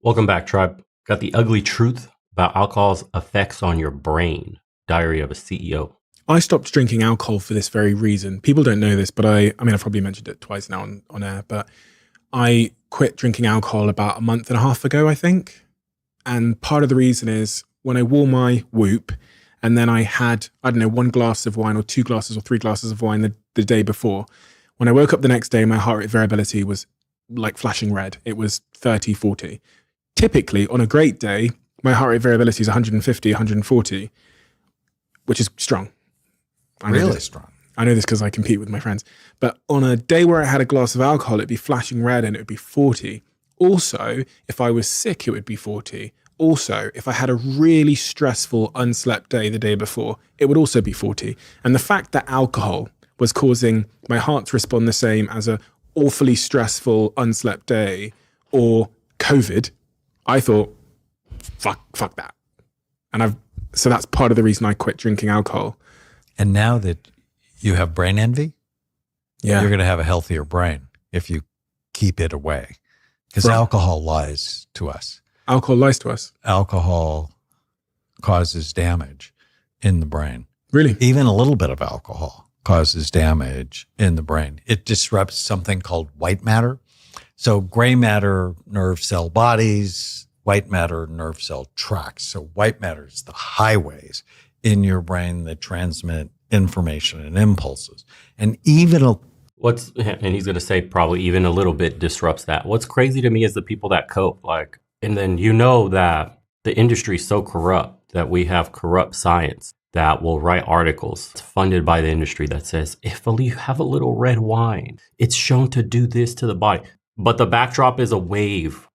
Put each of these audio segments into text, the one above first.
Welcome back, Tribe. Got the ugly truth about alcohol's effects on your brain. Diary of a CEO. I stopped drinking alcohol for this very reason. People don't know this, but I've probably mentioned it twice now on air, but I quit drinking alcohol about a month and a half ago, I think. And part of the reason is when I wore my whoop and then I had, one glass of wine or 2 glasses or 3 glasses of wine the day before. When I woke up the next day, my heart rate variability was like flashing red. It was 30, 40. Typically, on a great day, my heart rate variability is 150, 140, which is strong. Really strong. I know this because I compete with my friends. But on a day where I had a glass of alcohol, it'd be flashing red and it would be 40. Also, if I was sick, it would be 40. Also, if I had a really stressful, unslept day the day before, it would also be 40. And the fact that alcohol was causing my heart to respond the same as a awfully stressful, unslept day or COVID, I thought, fuck that. And so that's part of the reason I quit drinking alcohol. And now that you have brain envy, Yeah. you're going to have a healthier brain if you keep it away. Because Right. alcohol lies to us. Alcohol lies to us. Alcohol causes damage in the brain. Really? Even a little bit of alcohol causes damage in the brain. It disrupts something called white matter. So gray matter, nerve cell bodies, white matter, nerve cell tracts. So white matter is the highways in your brain that transmit information and impulses. And even And he's going to say probably even a little bit disrupts that. What's crazy to me is the people that cope, and then that the industry is so corrupt that we have corrupt science that will write articles funded by the industry that says, if you have a little red wine, it's shown to do this to the body. But the backdrop is a wave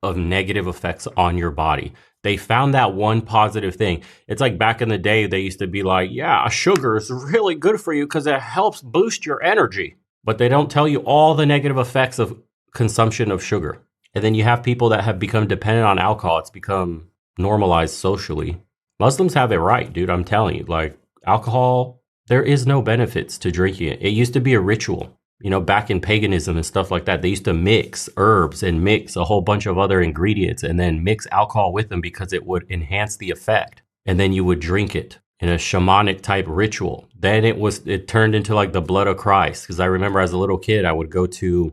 of negative effects on your body. They found that one positive thing. It's like back in the day, they used to be like, yeah, sugar is really good for you because it helps boost your energy. But they don't tell you all the negative effects of consumption of sugar. And then you have people that have become dependent on alcohol. It's become normalized socially. Muslims have it right, dude. I'm telling you, alcohol, there is no benefits to drinking it. It used to be a ritual. Back in paganism and stuff like that, they used to mix herbs and mix a whole bunch of other ingredients and then mix alcohol with them because it would enhance the effect. And then you would drink it in a shamanic type ritual. Then it turned into like the blood of Christ. Because I remember as a little kid, I would go to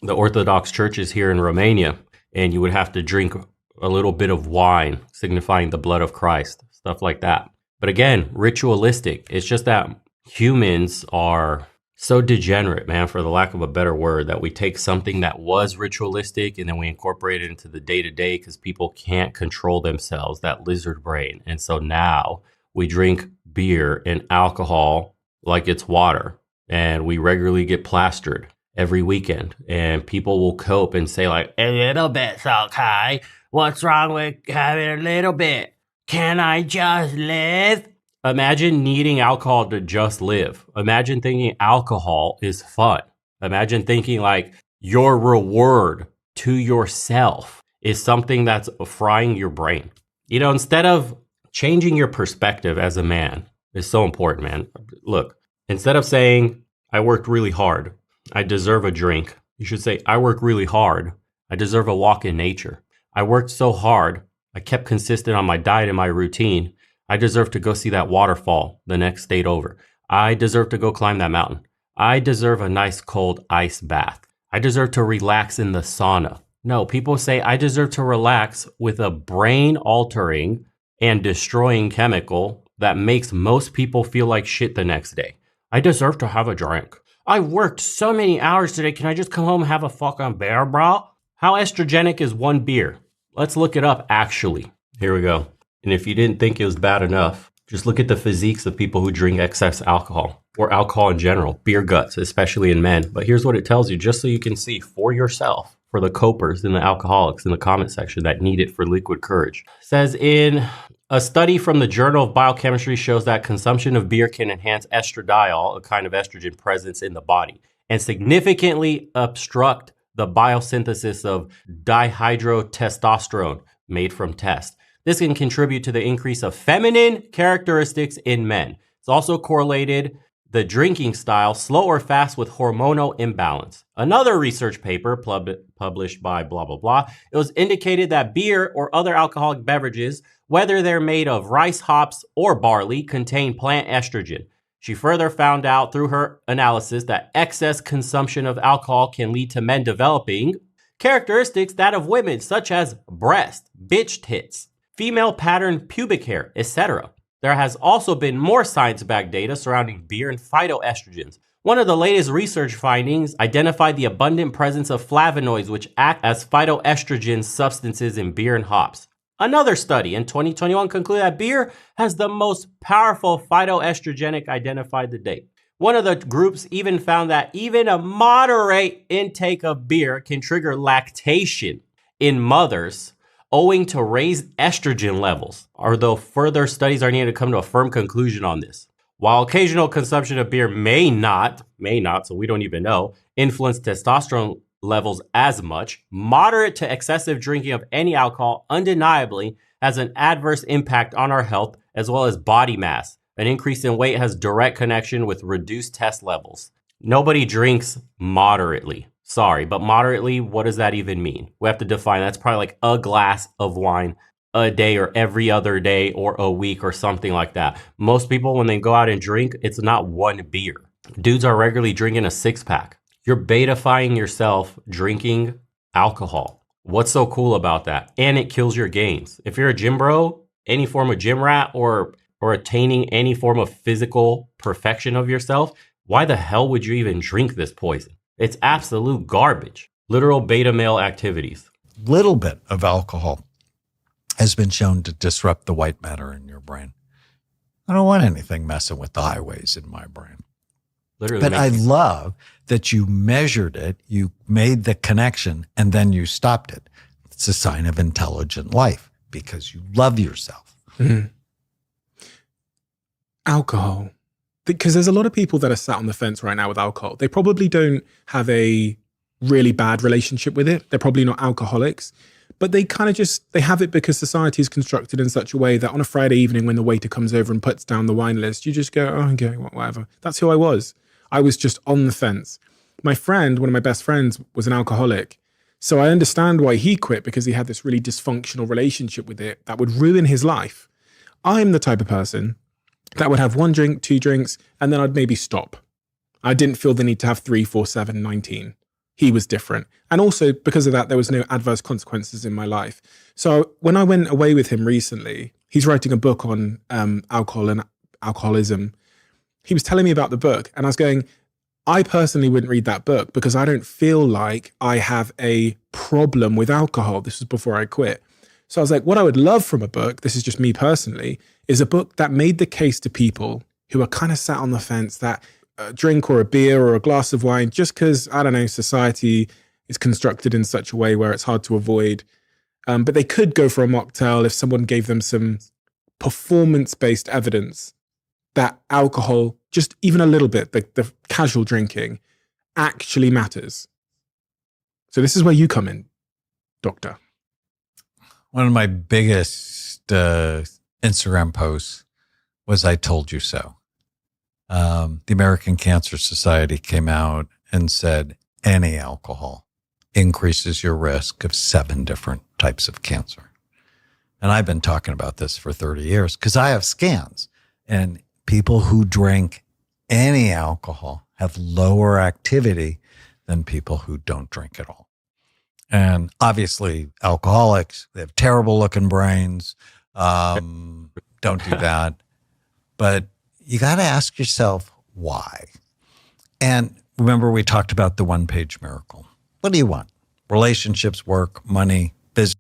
the Orthodox churches here in Romania, and you would have to drink a little bit of wine, signifying the blood of Christ, stuff like that. But again, ritualistic. It's just that humans are so degenerate, man, for the lack of a better word, that we take something that was ritualistic and then we incorporate it into the day-to-day because people can't control themselves, that lizard brain. And so now we drink beer and alcohol like it's water, and we regularly get plastered every weekend. And people will cope and say like, a little bit's okay. What's wrong with having a little bit? Can I just live? Imagine needing alcohol to just live. Imagine thinking alcohol is fun. Imagine thinking like your reward to yourself is something that's frying your brain. Instead of changing your perspective as a man is so important, man. Look, instead of saying, I worked really hard, I deserve a drink, you should say, I work really hard, I deserve a walk in nature. I worked so hard, I kept consistent on my diet and my routine. I deserve to go see that waterfall the next state over. I deserve to go climb that mountain. I deserve a nice cold ice bath. I deserve to relax in the sauna. No, people say I deserve to relax with a brain-altering and destroying chemical that makes most people feel like shit the next day. I deserve to have a drink. I worked so many hours today. Can I just come home and have a fucking beer, bro? How estrogenic is one beer? Let's look it up, actually. Here we go. And if you didn't think it was bad enough, just look at the physiques of people who drink excess alcohol or alcohol in general, beer guts, especially in men. But here's what it tells you, just so you can see for yourself, for the copers and the alcoholics in the comment section that need it for liquid courage. It says in a study from the Journal of Biochemistry shows that consumption of beer can enhance estradiol, a kind of estrogen presence in the body, and significantly obstruct the biosynthesis of dihydrotestosterone made from test. This can contribute to the increase of feminine characteristics in men. It's also correlated the drinking style, slow or fast with hormonal imbalance. Another research paper published by blah, blah, blah, it was indicated that beer or other alcoholic beverages, whether they're made of rice, hops, or barley, contain plant estrogen. She further found out through her analysis that excess consumption of alcohol can lead to men developing characteristics that of women, such as breast, bitch tits, female pattern pubic hair, etc. There has also been more science-backed data surrounding beer and phytoestrogens. One of the latest research findings identified the abundant presence of flavonoids, which act as phytoestrogen substances in beer and hops. Another study in 2021 concluded that beer has the most powerful phytoestrogenic identified to date. One of the groups even found that even a moderate intake of beer can trigger lactation in mothers owing to raised estrogen levels, although further studies are needed to come to a firm conclusion on this. While occasional consumption of beer may not, so we don't even know, influence testosterone levels as much, moderate to excessive drinking of any alcohol undeniably has an adverse impact on our health as well as body mass. An increase in weight has direct connection with reduced test levels. Nobody drinks moderately. Sorry, but moderately, what does that even mean? We have to define. That's probably like a glass of wine a day or every other day or a week or something like that. Most people, when they go out and drink, it's not one beer. Dudes are regularly drinking a 6-pack. You're beta-fying yourself drinking alcohol. What's so cool about that? And it kills your gains. If you're a gym bro, any form of gym rat or attaining any form of physical perfection of yourself, why the hell would you even drink this poison? It's absolute garbage. Literal beta male activities. Little bit of alcohol has been shown to disrupt the white matter in your brain. I don't want anything messing with the highways in my brain. Literally. But I love that you measured it, you made the connection, and then you stopped it. It's a sign of intelligent life because you love yourself. Mm-hmm. Alcohol. Because there's a lot of people that are sat on the fence right now with alcohol. They probably don't have a really bad relationship with it. They're probably not alcoholics, but they kind of they have it because society is constructed in such a way that on a Friday evening when the waiter comes over and puts down the wine list, you just go, oh, okay, whatever. That's who I was. I was just on the fence. My friend, one of my best friends, was an alcoholic. So I understand why he quit, because he had this really dysfunctional relationship with it that would ruin his life. I'm the type of person that would have 1 drink, 2 drinks, and then I'd maybe stop. I didn't feel the need to have 3, 4, 7, 19. He was different. And also because of that, there was no adverse consequences in my life. So when I went away with him recently, he's writing a book on alcohol and alcoholism. He was telling me about the book and I was going, I personally wouldn't read that book because I don't feel like I have a problem with alcohol. This was before I quit. So I was like, what I would love from a book, this is just me personally, is a book that made the case to people who are kind of sat on the fence that a drink or a beer or a glass of wine, just because, I don't know, society is constructed in such a way where it's hard to avoid. But they could go for a mocktail if someone gave them some performance-based evidence that alcohol, just even a little bit, the casual drinking, actually matters. So this is where you come in, Doctor. One of my biggest Instagram posts was I told you so. The American Cancer Society came out and said any alcohol increases your risk of 7 different types of cancer. And I've been talking about this for 30 years because I have scans, and people who drink any alcohol have lower activity than people who don't drink at all. And obviously alcoholics, they have terrible looking brains. Don't do that. But you got to ask yourself why. And remember, we talked about the 1-page miracle. What do you want? Relationships, work, money, business?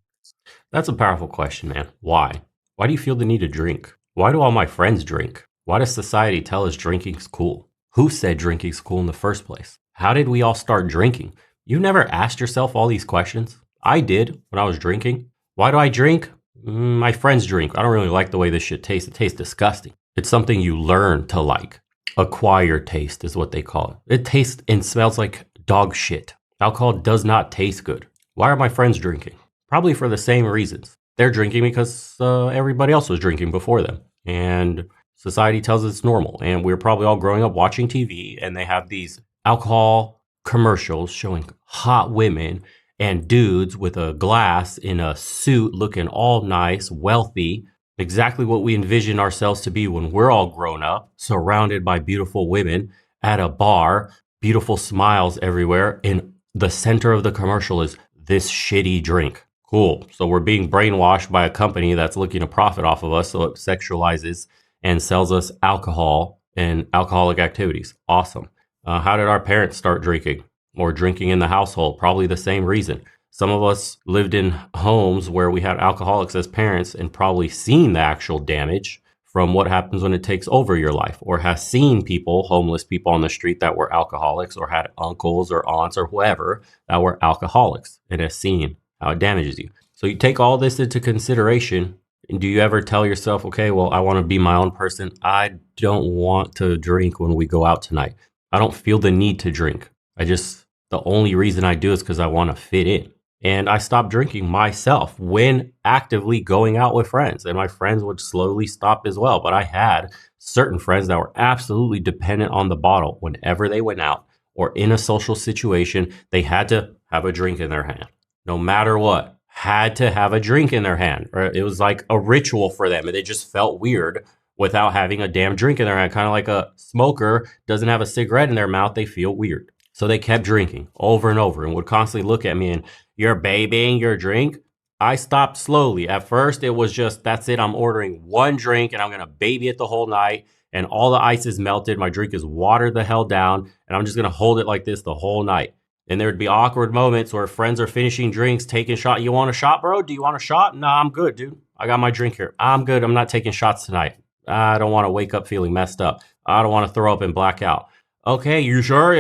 That's a powerful question, man. Why? Why do you feel the need to drink? Why do all my friends drink? Why does society tell us drinking's cool? Who said drinking's cool in the first place? How did we all start drinking? You've never asked yourself all these questions? I did when I was drinking. Why do I drink? My friends drink. I don't really like the way this shit tastes. It tastes disgusting. It's something you learn to like. Acquired taste is what they call it. It tastes and smells like dog shit. Alcohol does not taste good. Why are my friends drinking? Probably for the same reasons. They're drinking because everybody else was drinking before them. And Society tells us it's normal. And we're probably all growing up watching TV, and they have these alcohol commercials showing hot women and dudes with a glass in a suit looking all nice, wealthy, exactly what we envision ourselves to be when we're all grown up, surrounded by beautiful women at a bar, beautiful smiles everywhere. And the center of the commercial is this shitty drink. Cool. So we're being brainwashed by a company that's looking to profit off of us. So it sexualizes and sells us alcohol and alcoholic activities. Awesome. How did our parents start drinking or drinking in the household? Probably the same reason. Some of us lived in homes where we had alcoholics as parents and probably seen the actual damage from what happens when it takes over your life, or has seen people, homeless people on the street that were alcoholics, or had uncles or aunts or whoever that were alcoholics, and has seen how it damages you. So you take all this into consideration. And do you ever tell yourself, okay, well, I want to be my own person. I don't want to drink when we go out tonight. I don't feel the need to drink. The only reason I do is because I want to fit in. And I stopped drinking myself when actively going out with friends. And my friends would slowly stop as well. But I had certain friends that were absolutely dependent on the bottle. Whenever they went out or in a social situation, they had to have a drink in their hand. No matter what, had to have a drink in their hand. Right? It was like a ritual for them. And they just felt weird without having a damn drink in their hand. Kind of like a smoker doesn't have a cigarette in their mouth. They feel weird. So they kept drinking over and over and would constantly look at me and, you're babying your drink. I stopped slowly. At first, it was just, that's it. I'm ordering one drink and I'm going to baby it the whole night. And all the ice is melted. My drink is watered the hell down. And I'm just going to hold it like this the whole night. And there would be awkward moments where friends are finishing drinks, taking shot. You want a shot, bro? Do you want a shot? Nah, I'm good, dude. I got my drink here. I'm good. I'm not taking shots tonight. I don't want to wake up feeling messed up. I don't want to throw up and black out. Okay, you sure?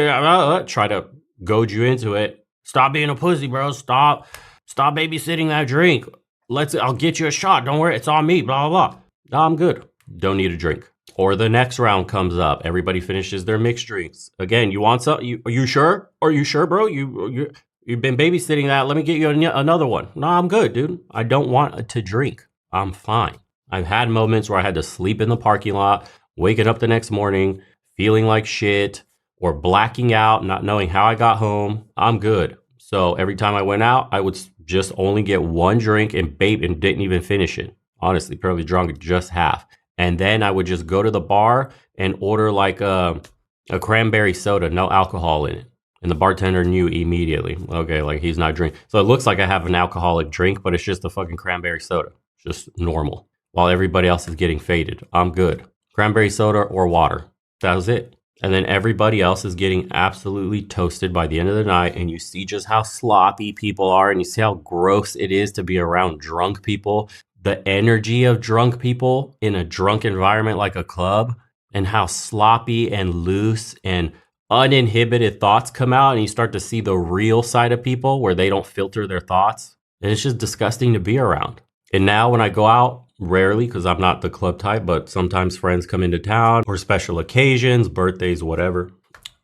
Try to goad you into it. Stop being a pussy, bro. Stop babysitting that drink. I'll get you a shot. Don't worry. It's on me. Blah, blah, blah. No, I'm good. Don't need a drink. Or the next round comes up. Everybody finishes their mixed drinks. Again, you want some? Are you sure? Are you sure, bro? You've been babysitting that. Let me get you another one. No, I'm good, dude. I don't want to drink. I'm fine. I've had moments where I had to sleep in the parking lot, waking up the next morning, feeling like shit, or blacking out, not knowing how I got home. I'm good. So every time I went out, I would just only get one drink and didn't even finish it. Honestly, probably drunk just half. And then I would just go to the bar and order like a cranberry soda, no alcohol in it. And the bartender knew immediately, okay, like he's not drinking. So it looks like I have an alcoholic drink, but it's just a fucking cranberry soda. It's just normal. While everybody else is getting faded. I'm good. Cranberry soda or water. That was it. And then everybody else is getting absolutely toasted by the end of the night. And you see just how sloppy people are. And you see how gross it is to be around drunk people. The energy of drunk people in a drunk environment like a club. And how sloppy and loose and uninhibited thoughts come out. And you start to see the real side of people where they don't filter their thoughts. And it's just disgusting to be around. And now when I go out, rarely, because I'm not the club type, but sometimes friends come into town or special occasions, birthdays, whatever.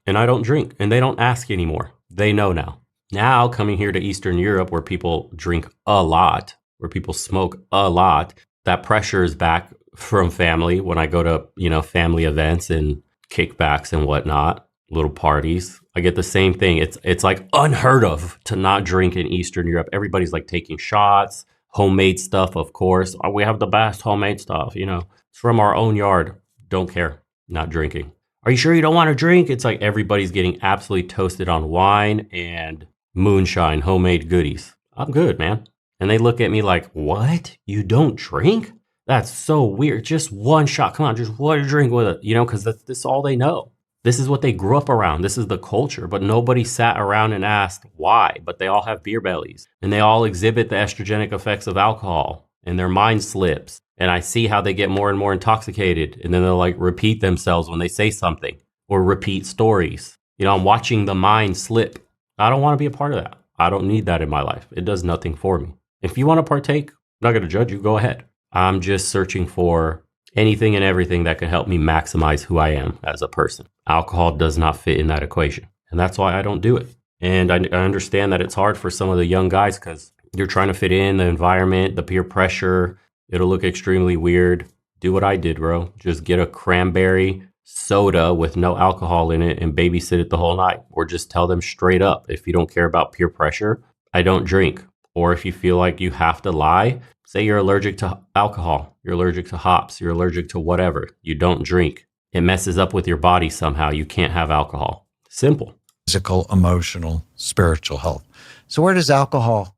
And I don't drink and they don't ask anymore. They know now. Now coming here to Eastern Europe where people drink a lot, where people smoke a lot, that pressure is back from family when I go to, family events and kickbacks and whatnot, little parties. I get the same thing. It's like unheard of to not drink in Eastern Europe. Everybody's like taking shots. Homemade stuff, of course. We have the best homemade stuff, It's from our own yard. Don't care. Not drinking. Are you sure you don't want to drink? It's like everybody's getting absolutely toasted on wine and moonshine, homemade goodies. I'm good, man. And they look at me like, what? You don't drink? That's so weird. Just one shot. Come on, just one drink with it, because that's all they know. This is what they grew up around. This is the culture, but nobody sat around and asked why, but they all have beer bellies and they all exhibit the estrogenic effects of alcohol and their mind slips. And I see how they get more and more intoxicated and then they'll like repeat themselves when they say something or repeat stories. I'm watching the mind slip. I don't want to be a part of that. I don't need that in my life. It does nothing for me. If you want to partake, I'm not going to judge you. Go ahead. I'm just searching for anything and everything that can help me maximize who I am as a person. Alcohol does not fit in that equation. And that's why I don't do it. And I understand that it's hard for some of the young guys because you're trying to fit in the environment, the peer pressure. It'll look extremely weird. Do what I did, bro. Just get a cranberry soda with no alcohol in it and babysit it the whole night. Or just tell them straight up, if you don't care about peer pressure, I don't drink. Or if you feel like you have to lie, say you're allergic to alcohol, you're allergic to hops, you're allergic to whatever. You don't drink. It messes up with your body somehow. You can't have alcohol. Simple. Physical, emotional, spiritual health. So where does alcohol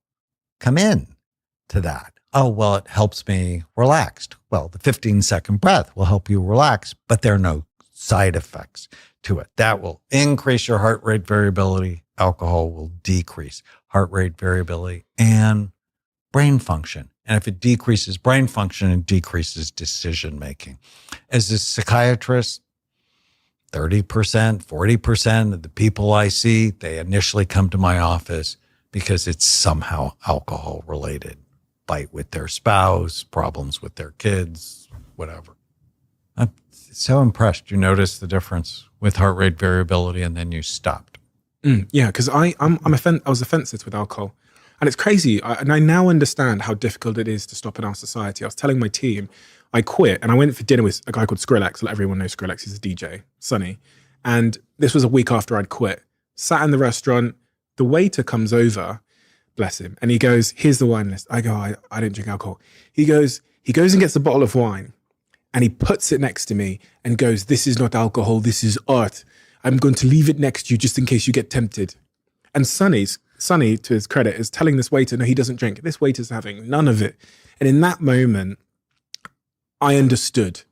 come in to that? Oh, well, it helps me relaxed. Well, the 15-second breath will help you relax, but there are no side effects to it. That will increase your heart rate variability. Alcohol will decrease heart rate variability and brain function. And if it decreases brain function, it decreases decision making. As a psychiatrist, 30%, 40% of the people I see, they initially come to my office because it's somehow alcohol related. Fight with their spouse, problems with their kids, whatever. I'm so impressed. You noticed the difference with heart rate variability and then you stopped. Yeah, because I was offensive with alcohol. And it's crazy. And I now understand how difficult it is to stop in our society. I was telling my team, I quit and I went for dinner with a guy called Skrillex. Let everyone know Skrillex. He's a DJ, Sonny. And this was a week after I'd quit. Sat in the restaurant. The waiter comes over, bless him. And he goes, here's the wine list. I go, I don't drink alcohol. He goes and gets a bottle of wine. And he puts it next to me and goes, this is not alcohol. This is art. I'm going to leave it next to you just in case you get tempted. And Sonny, to his credit, is telling this waiter, no, he doesn't drink. This waiter's having none of it. And in that moment, I understood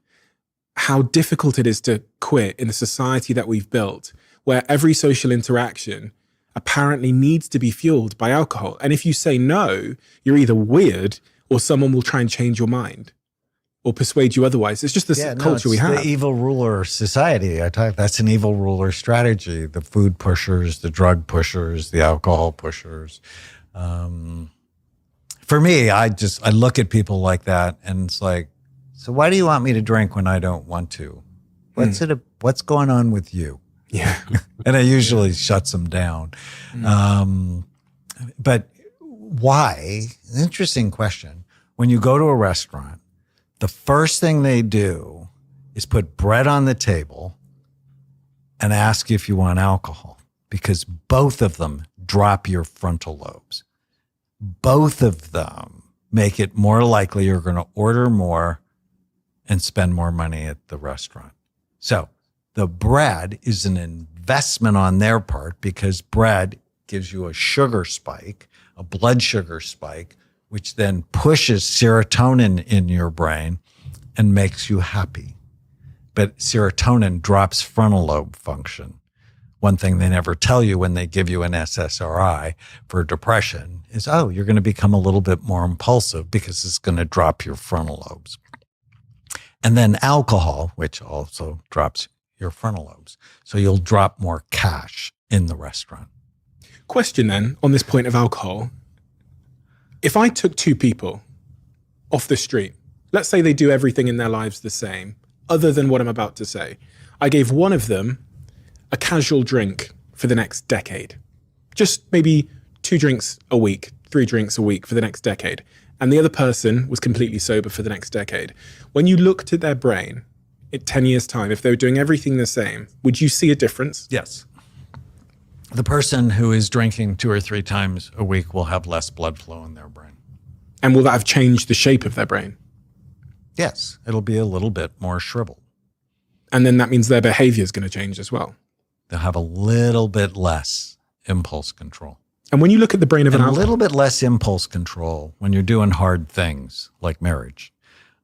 how difficult it is to quit in the society that we've built, where every social interaction apparently needs to be fueled by alcohol. And if you say no, you're either weird or someone will try and change your mind or persuade you otherwise. It's just this culture we have. The evil ruler society. That's an evil ruler strategy. The food pushers, the drug pushers, the alcohol pushers. For me, I look at people like that and it's like, so why do you want me to drink when I don't want to? What's going on with you? Yeah. And it usually shuts them down. But why? Interesting question. When you go to a restaurant, the first thing they do is put bread on the table and ask if you want alcohol, because both of them drop your frontal lobes. Both of them make it more likely you're going to order more and spend more money at the restaurant. So the bread is an investment on their part because bread gives you a sugar spike, a blood sugar spike, which then pushes serotonin in your brain and makes you happy. But serotonin drops frontal lobe function. One thing they never tell you when they give you an SSRI for depression is, oh, you're going to become a little bit more impulsive because it's going to drop your frontal lobes. And then alcohol, which also drops your frontal lobes. So you'll drop more cash in the restaurant. Question then, on this point of alcohol. If I took two people off the street, let's say they do everything in their lives the same, other than what I'm about to say. I gave one of them a casual drink for the next decade. Just maybe 2 drinks a week, 3 drinks a week for the next decade. And the other person was completely sober for the next decade. When you looked at their brain in 10 years' time, if they were doing everything the same, would you see a difference? Yes. The person who is drinking 2 or 3 times a week will have less blood flow in their brain. And will that have changed the shape of their brain? Yes, it'll be a little bit more shriveled. And then that means their behavior is going to change as well. They'll have a little bit less impulse control. And when you look at the brain of an alcoholic, a little bit less impulse control when you're doing hard things like marriage.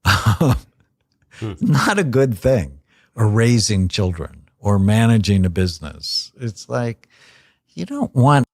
Not a good thing. Or raising children or managing a business. It's like, you don't want.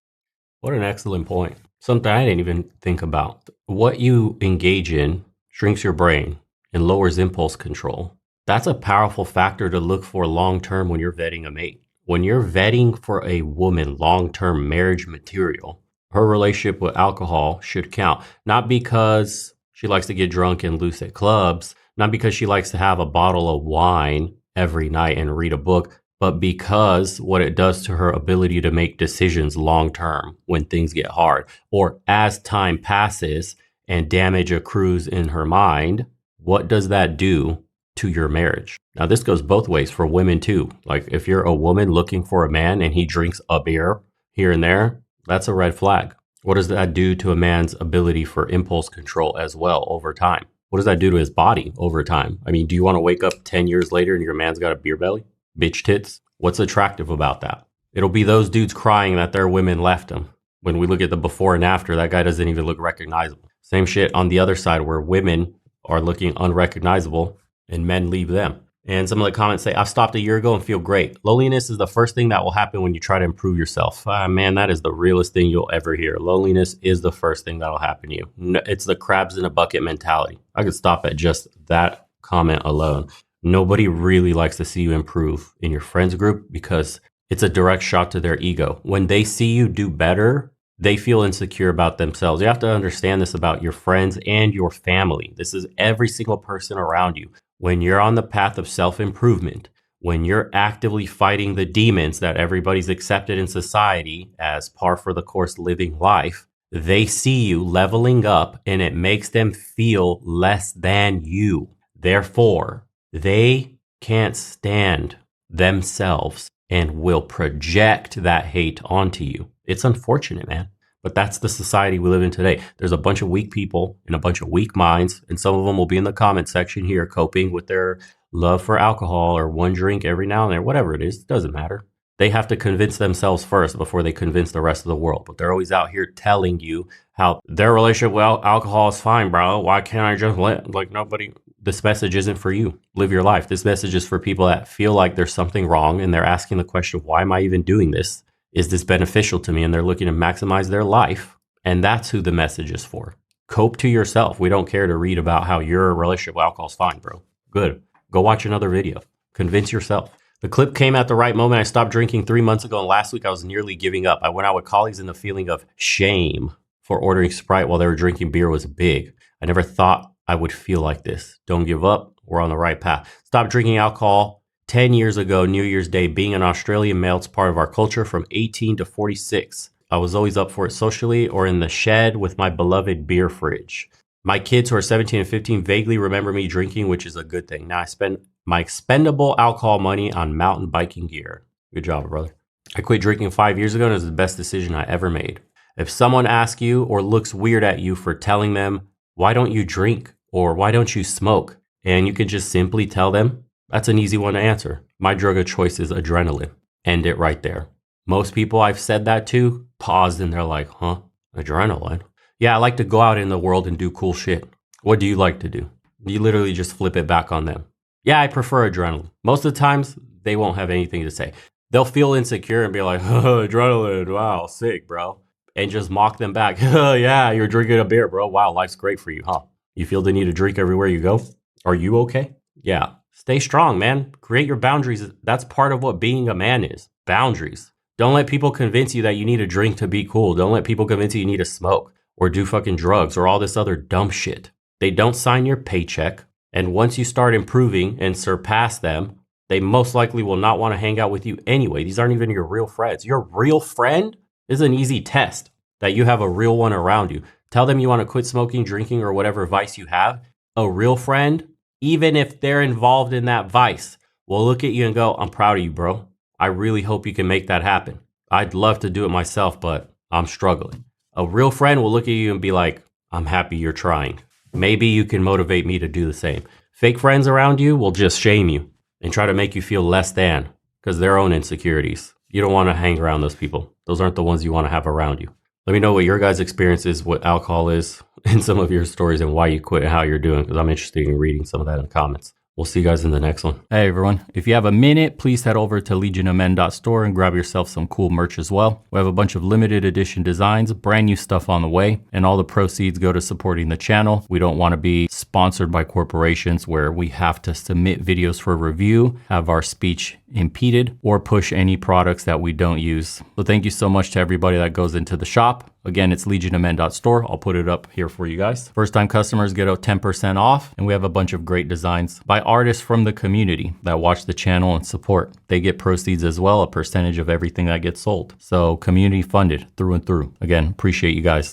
What an excellent point. Something I didn't even think about. What you engage in shrinks your brain and lowers impulse control. That's a powerful factor to look for long-term when you're vetting a mate. When you're vetting for a woman long-term marriage material, her relationship with alcohol should count. Not because she likes to get drunk and loose at clubs, not because she likes to have a bottle of wine every night and read a book, but because what it does to her ability to make decisions long-term when things get hard, or as time passes and damage accrues in her mind, what does that do to your marriage? Now, this goes both ways for women too. Like if you're a woman looking for a man and he drinks a beer here and there, that's a red flag. What does that do to a man's ability for impulse control as well over time? What does that do to his body over time? I mean, do you want to wake up 10 years later and your man's got a beer belly? Bitch tits? What's attractive about that? It'll be those dudes crying that their women left him. When we look at the before and after, that guy doesn't even look recognizable. Same shit on the other side where women are looking unrecognizable and men leave them. And some of the comments say, I've stopped a year ago and feel great. Loneliness is the first thing that will happen when you try to improve yourself. Man, that is the realest thing you'll ever hear. Loneliness is the first thing that'll happen to you. It's the crabs in a bucket mentality. I could stop at just that comment alone. Nobody really likes to see you improve in your friends group because it's a direct shot to their ego. When they see you do better, they feel insecure about themselves. You have to understand this about your friends and your family. This is every single person around you. When you're on the path of self-improvement, when you're actively fighting the demons that everybody's accepted in society as par for the course living life, they see you leveling up and it makes them feel less than you. Therefore, they can't stand themselves and will project that hate onto you. It's unfortunate, man. But that's the society we live in today. There's a bunch of weak people and a bunch of weak minds, and some of them will be in the comment section here coping with their love for alcohol or one drink every now and then, whatever it is, it doesn't matter. They have to convince themselves first before they convince the rest of the world. But they're always out here telling you how their relationship with alcohol is fine, bro. Why can't I just nobody? This message isn't for you. Live your life. This message is for people that feel like there's something wrong and they're asking the question, why am I even doing this? Is this beneficial to me? And they're looking to maximize their life. And that's who the message is for. Cope to yourself. We don't care to read about how your relationship with alcohol is fine, bro. Good. Go watch another video. Convince yourself. The clip came at the right moment. I stopped drinking 3 months ago, and last week I was nearly giving up. I went out with colleagues and the feeling of shame for ordering Sprite while they were drinking beer was big. I never thought I would feel like this. Don't give up. We're on the right path. Stop drinking alcohol 10 years ago, New Year's Day. Being an Australian male, it's part of our culture from 18 to 46. I was always up for it socially or in the shed with my beloved beer fridge. My kids who are 17 and 15 vaguely remember me drinking, which is a good thing. Now I spend my expendable alcohol money on mountain biking gear. Good job, brother. I quit drinking 5 years ago and it was the best decision I ever made. If someone asks you or looks weird at you for telling them, why don't you drink or why don't you smoke? And you can just simply tell them, that's an easy one to answer. My drug of choice is adrenaline. End it right there. Most people I've said that to paused and they're like, huh? Adrenaline? Yeah, I like to go out in the world and do cool shit. What do you like to do? You literally just flip it back on them. Yeah, I prefer adrenaline. Most of the times, they won't have anything to say. They'll feel insecure and be like, oh, adrenaline, wow, sick, bro. And just mock them back. Oh, yeah, you're drinking a beer, bro. Wow, life's great for you, huh? You feel the need to drink everywhere you go? Are you okay? Yeah. Stay strong, man. Create your boundaries. That's part of what being a man is. Boundaries. Don't let people convince you that you need a drink to be cool. Don't let people convince you you need to smoke or do fucking drugs or all this other dumb shit. They don't sign your paycheck. And once you start improving and surpass them, they most likely will not want to hang out with you anyway. These aren't even your real friends. Your real friend is an easy test that you have a real one around you. Tell them you want to quit smoking, drinking, or whatever vice you have. A real friend, even if they're involved in that vice, will look at you and go, I'm proud of you, bro. I really hope you can make that happen. I'd love to do it myself, but I'm struggling. A real friend will look at you and be like, I'm happy you're trying. Maybe you can motivate me to do the same. Fake friends around you will just shame you and try to make you feel less than because their own insecurities. You don't want to hang around those people. Those aren't the ones you want to have around you. Let me know what your guys' experience is, what alcohol is, and some of your stories and why you quit and how you're doing, because I'm interested in reading some of that in the comments. We'll see you guys in the next one. Hey, everyone. If you have a minute, please head over to legionofmen.store and grab yourself some cool merch as well. We have a bunch of limited edition designs, brand new stuff on the way, and all the proceeds go to supporting the channel. We don't want to be sponsored by corporations where we have to submit videos for review, have our speech impeded, or push any products that we don't use. So thank you so much to everybody that goes into the shop. Again, it's legionofmen.store. I'll put it up here for you guys. First time customers get a 10% off, and we have a bunch of great designs by artists from the community that watch the channel and support. They get proceeds as well, a percentage of everything that gets sold. So community funded through and through. Again, appreciate you guys.